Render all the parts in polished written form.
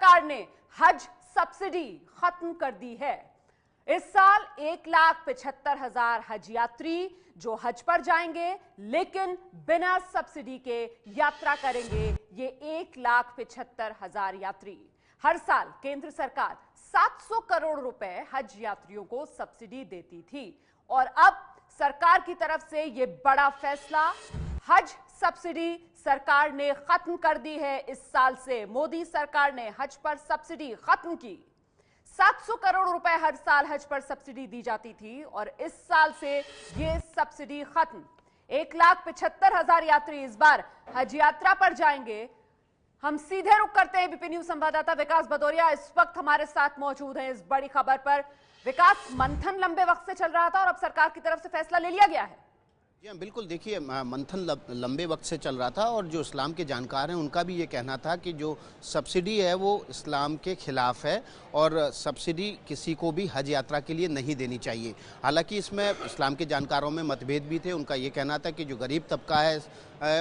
सरकार ने हज सब्सिडी खत्म कर दी है। इस साल 1,75,000 हज यात्री जो हज पर जाएंगे लेकिन बिना सब्सिडी के यात्रा करेंगे, ये 1,75,000 यात्री। हर साल केंद्र सरकार 700 करोड़ रुपए हज यात्रियों को सब्सिडी देती थी और अब सरकार की तरफ से ये बड़ा फैसला, हज सब्सिडी सरकार ने खत्म कर दी है। इस साल से मोदी सरकार ने हज पर सब्सिडी खत्म की। 700 करोड़ रुपए हर साल हज पर सब्सिडी दी जाती थी और इस साल से ये सब्सिडी खत्म। 1,75,000 यात्री इस बार हज यात्रा पर जाएंगे। हम सीधे रुख करते हैं बीपी न्यूज संवाददाता विकास भदौरिया इस वक्त हमारे साथ मौजूद हैं इस बड़ी खबर पर। विकास, मंथन लंबे वक्त से चल रहा था और अब सरकार की तरफ से फैसला ले लिया गया है। जी हाँ, बिल्कुल। देखिए, मंथन लंबे वक्त से चल रहा था और जो इस्लाम के जानकार हैं उनका भी ये कहना था कि जो सब्सिडी है वो इस्लाम के खिलाफ है और सब्सिडी किसी को भी हज यात्रा के लिए नहीं देनी चाहिए। हालांकि इसमें इस्लाम के जानकारों में मतभेद भी थे। उनका ये कहना था कि जो गरीब तबका है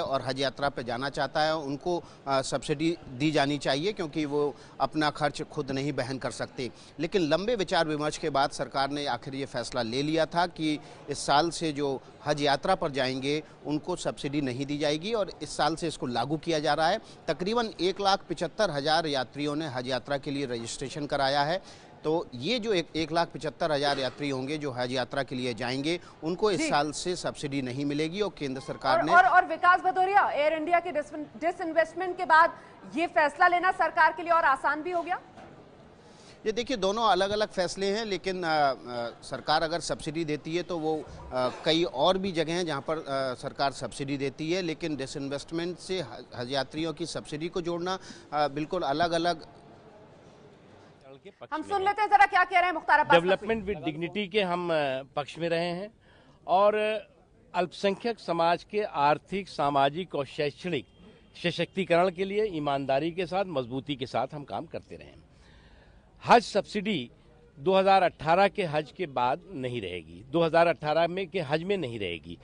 और हज यात्रा पर जाना चाहता है उनको सब्सिडी दी जानी चाहिए क्योंकि वो अपना खर्च खुद नहीं वहन कर सकते। लेकिन लंबे विचार विमर्श के बाद सरकार ने आखिर ये फैसला ले लिया था कि इस साल से जो हज यात्रा पर जाएंगे उनको सब्सिडी नहीं दी जाएगी और इस साल से इसको लागू किया जा रहा है। तकरीबन 1,75,000 यात्रियों ने हज यात्रा के लिए रजिस्ट्रेशन कराया है। तो ये जो 1,75,000 यात्री होंगे जो हज यात्रा के लिए जाएंगे उनको इस साल से सब्सिडी नहीं मिलेगी और केंद्र सरकार ने और विकास भदौरिया, एयर इंडिया के डिसइन्वेस्टमेंट के बाद ये फैसला लेना सरकार के लिए और आसान भी हो गया। ये देखिए, दोनों अलग अलग फैसले हैं लेकिन सरकार अगर सब्सिडी देती है तो वो कई और भी जगह हैं जहां पर सरकार सब्सिडी देती है, लेकिन डिसइन्वेस्टमेंट से हज यात्रियों की सब्सिडी को जोड़ना बिल्कुल अलग अलग। हम सुन लेते हैं जरा क्या कह रहे हैं Mukhtar Abbas. Development with dignity के हम पक्ष में रहे हैं और अल्पसंख्यक समाज के आर्थिक, सामाजिक और शैक्षणिक सशक्तिकरण के लिए ईमानदारी के साथ, मजबूती के साथ हम काम करते रहे हैं। हज सब्सिडी 2018 के हज के बाद नहीं रहेगी, 2018 में के हज में नहीं रहेगी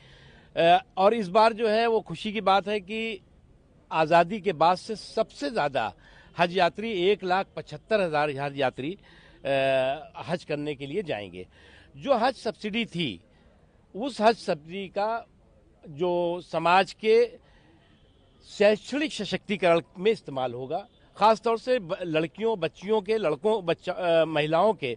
और इस बार जो है वो खुशी की बात है कि आज़ादी के बाद से सबसे ज़्यादा हज यात्री 1,75,000 हज यात्री हज करने के लिए जाएंगे। जो हज सब्सिडी थी उस हज सब्सिडी का जो समाज के शैक्षणिक सशक्तिकरण में इस्तेमाल होगा, खासतौर से लड़कियों, बच्चियों के, लड़कों, महिलाओं के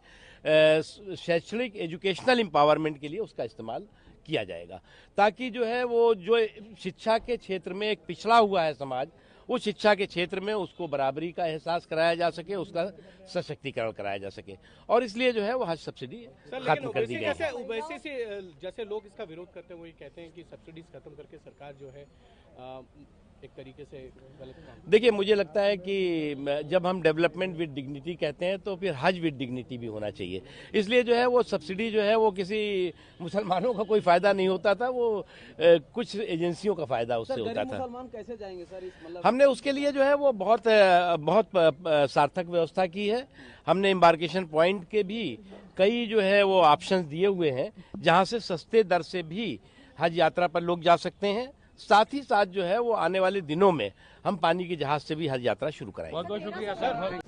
शैक्षणिक एजुकेशनल एम्पावरमेंट के लिए उसका इस्तेमाल किया जाएगा ताकि जो है वो जो शिक्षा के क्षेत्र में एक पिछड़ा हुआ है समाज, उस शिक्षा के क्षेत्र में उसको बराबरी का एहसास कराया जा सके, उसका सशक्तिकरण कराया जा सके और इसलिए जो है वो हज सब्सिडी खत्म कर दी गई है। जैसे लोग इसका विरोध करते हैं वो ये कहते हैं कि सब्सिडीज खत्म करके सरकार जो है एक तरीके से गलत काम। देखिए, मुझे लगता है कि जब हम डेवलपमेंट विद डिग्निटी कहते हैं तो फिर हज विद डिग्निटी भी होना चाहिए। इसलिए जो है वो सब्सिडी जो है वो किसी मुसलमानों का कोई फायदा नहीं होता था, वो कुछ एजेंसियों का फायदा उससे होता था। मुसलमान कैसे जाएंगे सर? हमने उसके लिए जो है वो बहुत सार्थक व्यवस्था की है। हमने एम्बार्केशन पॉइंट के भी कई जो है वो ऑप्शंस दिए हुए हैं जहां से सस्ते दर से भी हज यात्रा पर लोग जा सकते हैं। साथ ही साथ जो है वो आने वाले दिनों में हम पानी के जहाज से भी हज यात्रा शुरू कराएंगे। बहुत बहुत शुक्रिया सर।